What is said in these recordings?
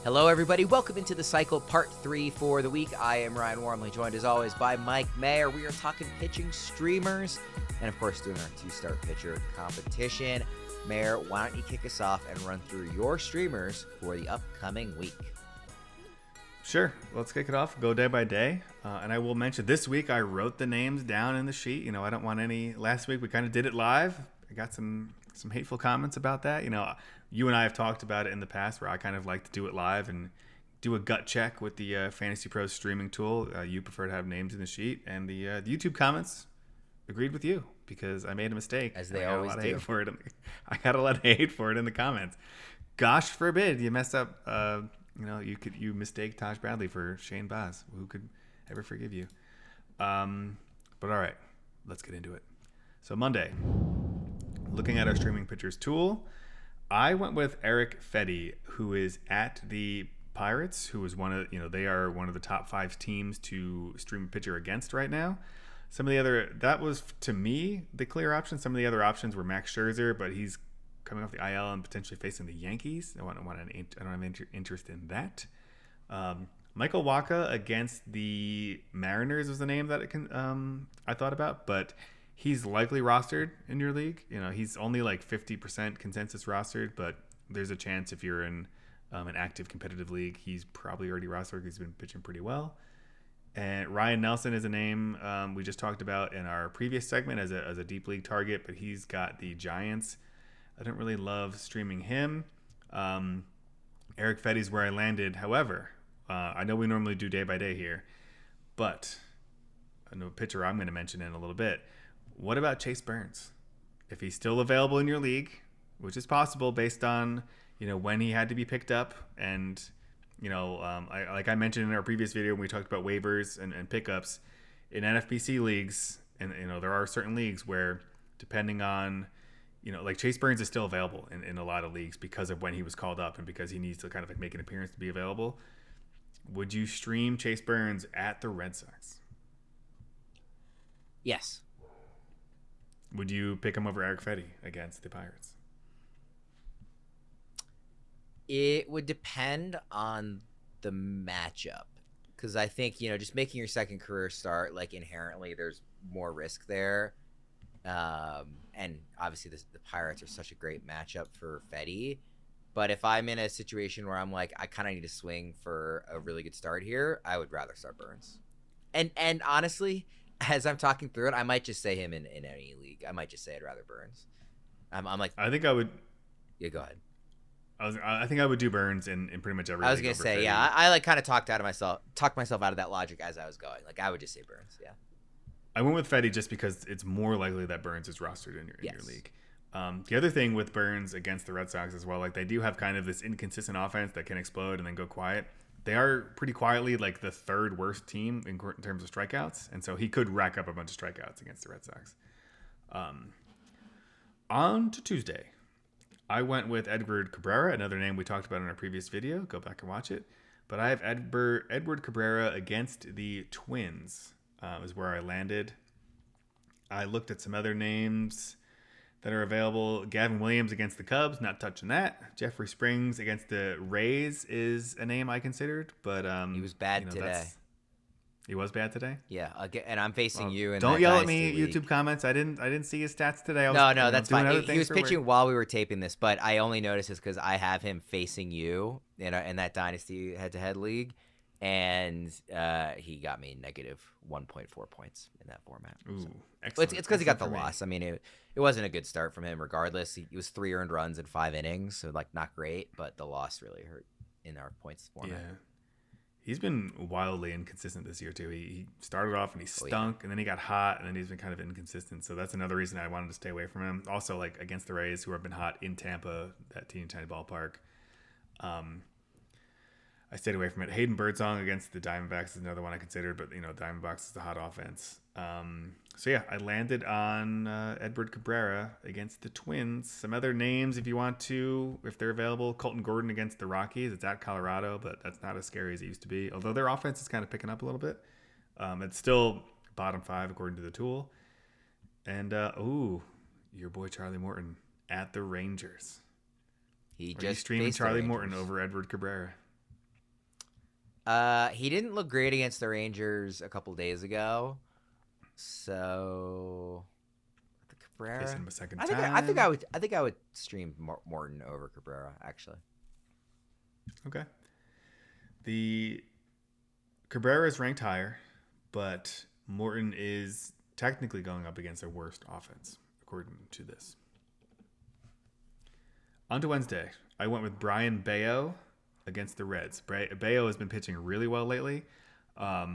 Hello, everybody. Welcome into the cycle, part 3 for the week. I am Ryan Wormeli, joined as always by Mike Maher. We are talking pitching streamers and, of course, doing our 2-star pitcher competition. Maher, why don't you kick us off and run through your streamers for the upcoming week? Sure. Let's kick it off. Go day by day. And I will mention this week I wrote the names down in the sheet. I don't want any. Last week we kind of did it live. I got some hateful comments about that. You and I have talked about it in the past where I kind of like to do it live and do a gut check with the FantasyPros streaming tool. You prefer to have names in the sheet. And the YouTube comments agreed with you because I made a mistake. As they always do. I got a lot of hate for it in the comments. Gosh forbid you messed up. You mistake Taj Bradley for Shane Baz. Who could ever forgive you? But all right, let's get into it. So Monday, looking at our streaming pitchers tool, I went with Erick Fedde, who is at the Pirates, who is they are one of the top 5 teams to stream a pitcher against right now. That was to me the clear option. Some of the other options were Max Scherzer, but he's coming off the IL and potentially facing the Yankees. I don't have interest in that. Michael Wacha against the Mariners was the name that I thought about, but he's likely rostered in your league. He's only like 50% consensus rostered, but there's a chance if you're in an active competitive league, he's probably already rostered. He's been pitching pretty well. And Ryan Nelson is a name we just talked about in our previous segment as a deep league target, but he's got the Giants. I don't really love streaming him. Erick Fedde's where I landed. However, I know we normally do day by day here, but I know a pitcher I'm going to mention in a little bit. What about Chase Burns? If he's still available in your league, which is possible based on when he had to be picked up, and like I mentioned in our previous video when we talked about waivers and pickups in NFBC leagues, and there are certain leagues where depending on like Chase Burns is still available in a lot of leagues because of when he was called up and because he needs to kind of like make an appearance to be available. Would you stream Chase Burns at the Red Sox? Yes. Would you pick him over Erick Fedde against the Pirates? It would depend on the matchup, because I think just making your second career start, like inherently there's more risk there. And obviously the Pirates are such a great matchup for Fedde. But if I'm in a situation where I'm like, I kind of need to swing for a really good start here, I would rather start Burns. And honestly, as I'm talking through it, I might just say him in any league. I might just say I'd rather Burns. I'm like, I think I would. Yeah, go ahead. I think I would do Burns in pretty much every. I was gonna say, yeah. I like kind of talked myself out of that logic as I was going. Like I would just say Burns. Yeah. I went with Fedde just because it's more likely that Burns is rostered in your league. The other thing with Burns against the Red Sox as well, like they do have kind of this inconsistent offense that can explode and then go quiet. They are pretty quietly like the 3rd worst team in terms of strikeouts, and so he could rack up a bunch of strikeouts against the Red Sox. On to Tuesday, I went with Edward Cabrera, another name we talked about in our previous video. Go back and watch it. But I have Edward Cabrera against the Twins. Is where I landed. I looked at some other names that are available. Gavin Williams against the Cubs, not touching that. Jeffrey Springs against the Rays is a name I considered, but he was bad today. He was bad today? Yeah, and I'm facing you. In don't yell at me, league. YouTube comments. I didn't see his stats today. No, that's fine. He was pitching while we were taping this, but I only noticed this because I have him facing you in that Dynasty head-to-head league. And he got me negative 1.4 points in that format. Ooh, so. Excellent. It's because he got the loss. I mean, it wasn't a good start from him regardless. He was 3 earned runs in 5 innings, so like not great, but the loss really hurt in our points format. Yeah. He's been wildly inconsistent this year too. He started off and he stunk, and then he got hot, and then he's been kind of inconsistent. So that's another reason I wanted to stay away from him. Also, like against the Rays, who have been hot in Tampa, that teeny tiny ballpark. I stayed away from it. Hayden Birdsong against the Diamondbacks is another one I considered, but Diamondbacks is a hot offense. So yeah, I landed on Edward Cabrera against the Twins. Some other names if you want to, if they're available. Colton Gordon against the Rockies. It's at Colorado, but that's not as scary as it used to be. Although their offense is kind of picking up a little bit. It's still bottom 5 according to the tool. And your boy Charlie Morton at the Rangers. He Are just you streaming Charlie Morton over Edward Cabrera? He didn't look great against the Rangers a couple days ago. So the Cabrera. Facing him a second I time. think I would stream Morton over Cabrera actually. Okay. The Cabrera is ranked higher, but Morton is technically going up against their worst offense, according to this. On to Wednesday. I went with Brayan Bello against the Reds. Bello has been pitching really well lately. It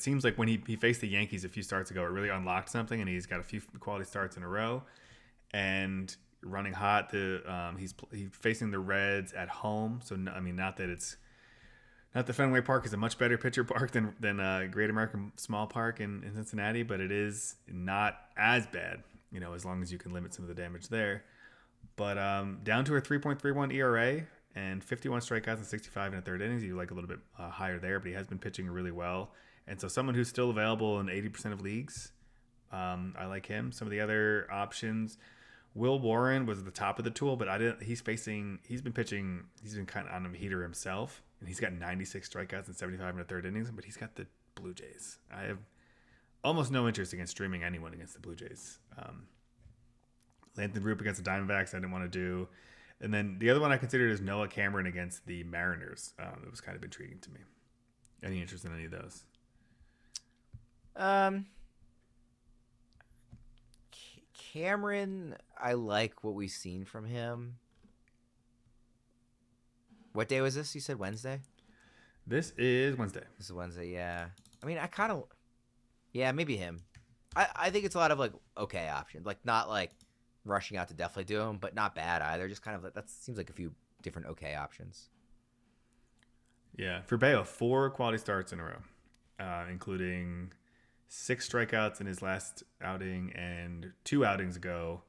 seems like when he faced the Yankees a few starts ago, it really unlocked something, and he's got a few quality starts in a row. And running hot. He's facing the Reds at home, so not that Fenway Park is a much better pitcher park than Great American Small Park in Cincinnati, but it is not as bad, as long as you can limit some of the damage there. But down to a 3.31 ERA and 51 strikeouts and 65 in the third innings. You like a little bit higher there, but he has been pitching really well. And so someone who's still available in 80% of leagues, I like him. Some of the other options. Will Warren was at the top of the tool, but he's been pitching, he's been kind of on a heater himself, and he's got 96 strikeouts and 75 in the third innings, but he's got the Blue Jays. I have almost no interest against streaming anyone against the Blue Jays. Lathan Roop against the Diamondbacks, I didn't want to do. And then the other one I considered is Noah Cameron against the Mariners. It was kind of intriguing to me. Any interest in any of those? Cameron, I like what we've seen from him. What day was this? You said Wednesday? This is Wednesday. This is Wednesday, yeah. I mean, maybe him. I think it's a lot of okay options. Not rushing out to definitely do them, but not bad either. Just kind of that seems like a few different okay options. Yeah, for Bello, 4 quality starts in a row, including 6 strikeouts in his last outing, and 2 outings ago,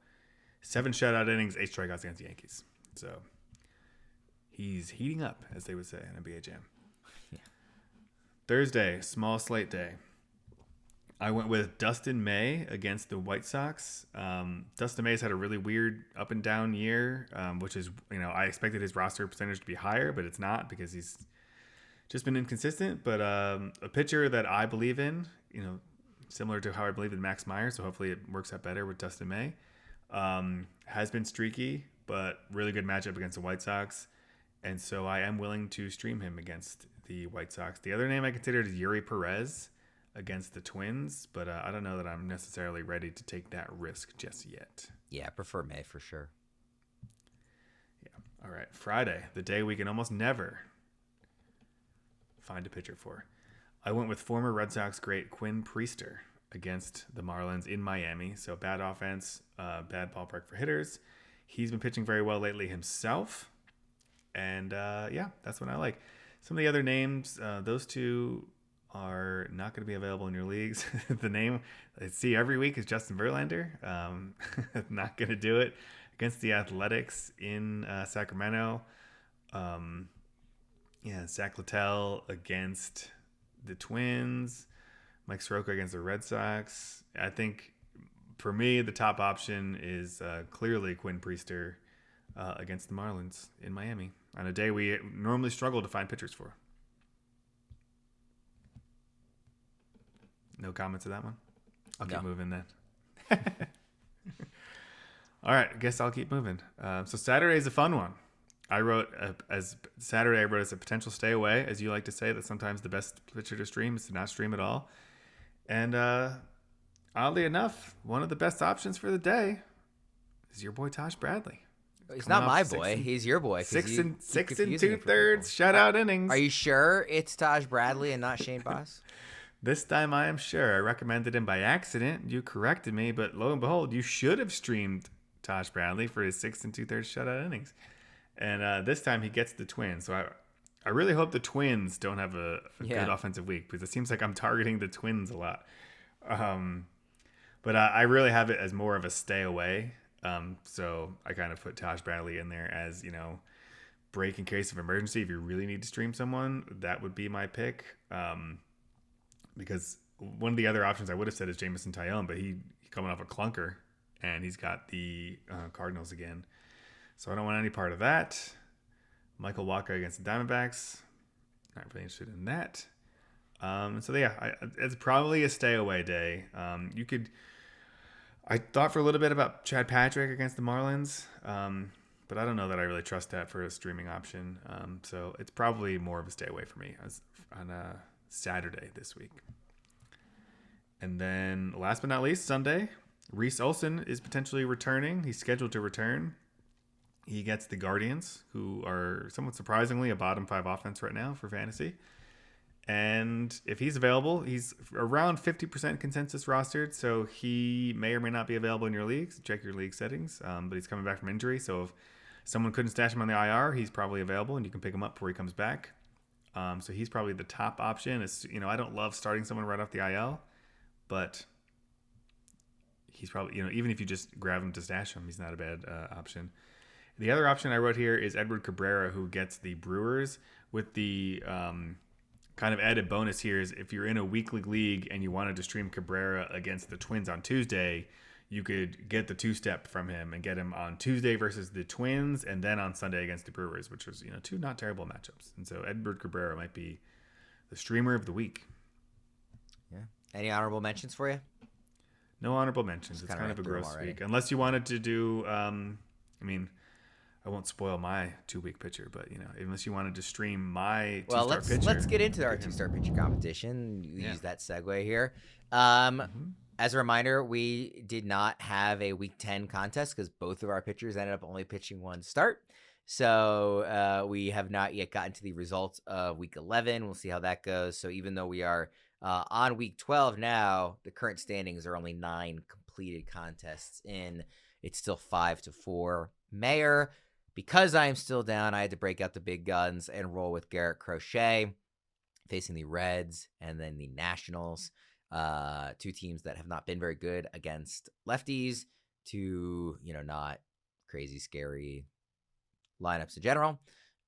7 shutout innings, 8 strikeouts against the Yankees. So he's heating up, as they would say in NBA Jam. Yeah. Thursday, small slate day. I went with Dustin May against the White Sox. Dustin May's had a really weird up and down year, which is, I expected his roster percentage to be higher, but it's not because he's just been inconsistent. But a pitcher that I believe in, similar to how I believe in Max Meyer, so hopefully it works out better with Dustin May. Has been streaky, but really good matchup against the White Sox. And so I am willing to stream him against the White Sox. The other name I considered is Yuri Perez against the Twins, but I don't know that I'm necessarily ready to take that risk just yet. Yeah, I prefer May for sure. Yeah. All right. Friday, the day we can almost never find a pitcher for. I went with former Red Sox great Quinn Priester against the Marlins in Miami. So bad offense, bad ballpark for hitters. He's been pitching very well lately himself. And that's what I like. Some of the other names, those two are not going to be available in your leagues. The name I see every week is Justin Verlander. Not going to do it against the Athletics in Sacramento. Zach Littell against the Twins. Mike Soroka against the Red Sox. I think for me, the top option is clearly Quinn Priester against the Marlins in Miami on a day we normally struggle to find pitchers for. No comments to that one? I'll keep moving then. All right, I guess I'll keep moving. So Saturday's a fun one. I wrote as a potential stay away, as you like to say, that sometimes the best pitcher to stream is to not stream at all. And oddly enough, one of the best options for the day is your boy Taj Bradley. He's not my boy. He's your boy. 6 and 2/3 shutout innings. Are you sure it's Taj Bradley and not Shane Baz? This time I am sure. I recommended him by accident. You corrected me, but lo and behold, you should have streamed Taj Bradley for his 6 2/3 shutout innings. And this time he gets the Twins. So I really hope the Twins don't have a good offensive week, because it seems like I'm targeting the Twins a lot. But I really have it as more of a stay away. So I kind of put Taj Bradley in there as, break in case of emergency. If you really need to stream someone, that would be my pick. Because one of the other options I would have said is Jameson Taillon, but he's coming off a clunker, and he's got the Cardinals again. So I don't want any part of that. Michael Wacha against the Diamondbacks. Not really interested in that. So yeah, it's probably a stay away day. I thought for a little bit about Chad Patrick against the Marlins, but I don't know that I really trust that for a streaming option. So it's probably more of a stay away for me on a Saturday this week. And then last but not least, Sunday, Reese Olson is potentially returning. He's scheduled to return. He gets the Guardians, who are somewhat surprisingly a bottom 5 offense right now for fantasy. And if he's available, he's around 50% consensus rostered, so he may or may not be available in your leagues. Check your league settings, but he's coming back from injury, so if someone couldn't stash him on the IR, he's probably available, and you can pick him up before he comes back. So he's probably the top option. I don't love starting someone right off the IL, but he's probably, even if you just grab him to stash him, he's not a bad option. The other option I wrote here is Edward Cabrera, who gets the Brewers. With the kind of added bonus here is if you're in a weekly league and you wanted to stream Cabrera against the Twins on Tuesday, you could get the 2-step from him and get him on Tuesday versus the Twins and then on Sunday against the Brewers, which was 2 not terrible matchups. And so Edward Cabrera might be the streamer of the week. Yeah. Any honorable mentions for you? No honorable mentions. It's kind of a gross week. Unless you wanted to do, I won't spoil my 2-week pitcher, but unless you wanted to stream my 2-star pitcher. Let's get into our 2-star pitcher competition. Use that segue here. As a reminder, we did not have a week 10 contest because both of our pitchers ended up only pitching 1 start. So we have not yet gotten to the results of week 11. We'll see how that goes. So even though we are on week 12 now, the current standings are only 9 completed contests in. It's still 5-4 Maher. Because I am still down, I had to break out the big guns and roll with Garrett Crochet, facing the Reds and then the Nationals, 2 teams that have not been very good against lefties, 2, not crazy scary lineups in general,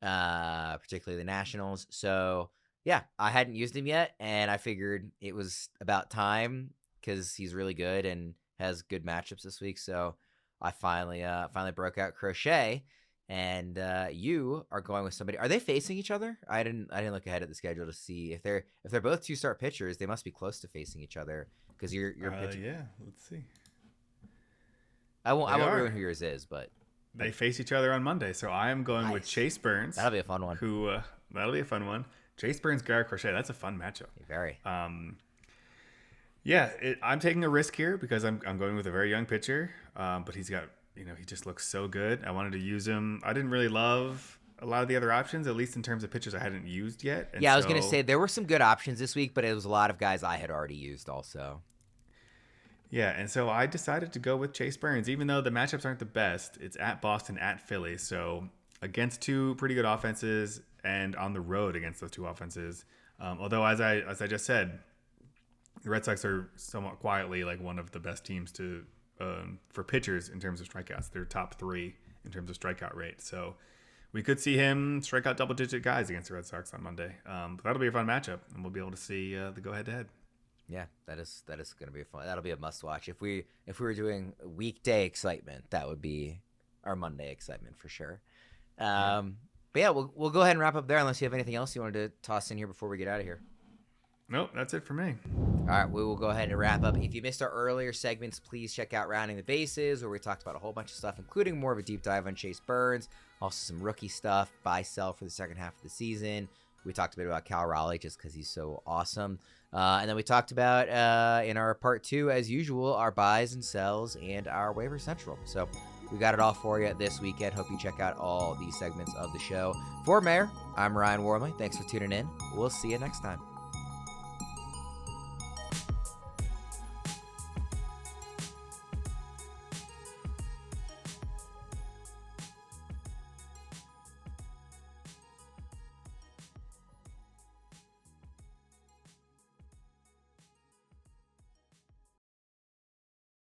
particularly the Nationals. So, yeah, I hadn't used him yet, and I figured it was about time because he's really good and has good matchups this week. So I finally broke out Crochet. And you are going with somebody. Are they facing each other? I didn't look ahead at the schedule to see if they're both 2-star pitchers. They must be close to facing each other because you're pitching. Yeah, let's see. I won't ruin who yours is, but they face each other on Monday. So I am going with Chase Burns. That'll be a fun one. That'll be a fun one. Chase Burns, Garrett Crochet. That's a fun matchup. Very. I'm taking a risk here because I'm going with a very young pitcher, but he's got. He just looks so good. I wanted to use him. I didn't really love a lot of the other options, at least in terms of pitchers I hadn't used yet. And I was going to say there were some good options this week, but it was a lot of guys I had already used also. Yeah, and so I decided to go with Chase Burns, even though the matchups aren't the best. It's at Boston, at Philly, so against 2 pretty good offenses and on the road against those 2 offenses. Although, as I just said, the Red Sox are somewhat quietly like one of the best teams for pitchers in terms of strikeouts. They're top 3 in terms of strikeout rate. So we could see him strike out double-digit guys against the Red Sox on Monday. But that'll be a fun matchup, and we'll be able to see the go-head-to-head. Yeah, that is going to be fun. That'll be a must-watch. If we were doing weekday excitement, that would be our Monday excitement for sure. But yeah, we'll go ahead and wrap up there unless you have anything else you wanted to toss in here before we get out of here. Nope, that's it for me. All right, we will go ahead and wrap up. If you missed our earlier segments, please check out Rounding the Bases, where we talked about a whole bunch of stuff, including more of a deep dive on Chase Burns, also some rookie stuff, buy, sell for the second half of the season. We talked a bit about Cal Raleigh just because he's so awesome. And then we talked about, in our part 2, as usual, our buys and sells and our waiver central. So we got it all for you this weekend. Hope you check out all these segments of the show. For Maher, I'm Ryan Wormeli. Thanks for tuning in. We'll see you next time.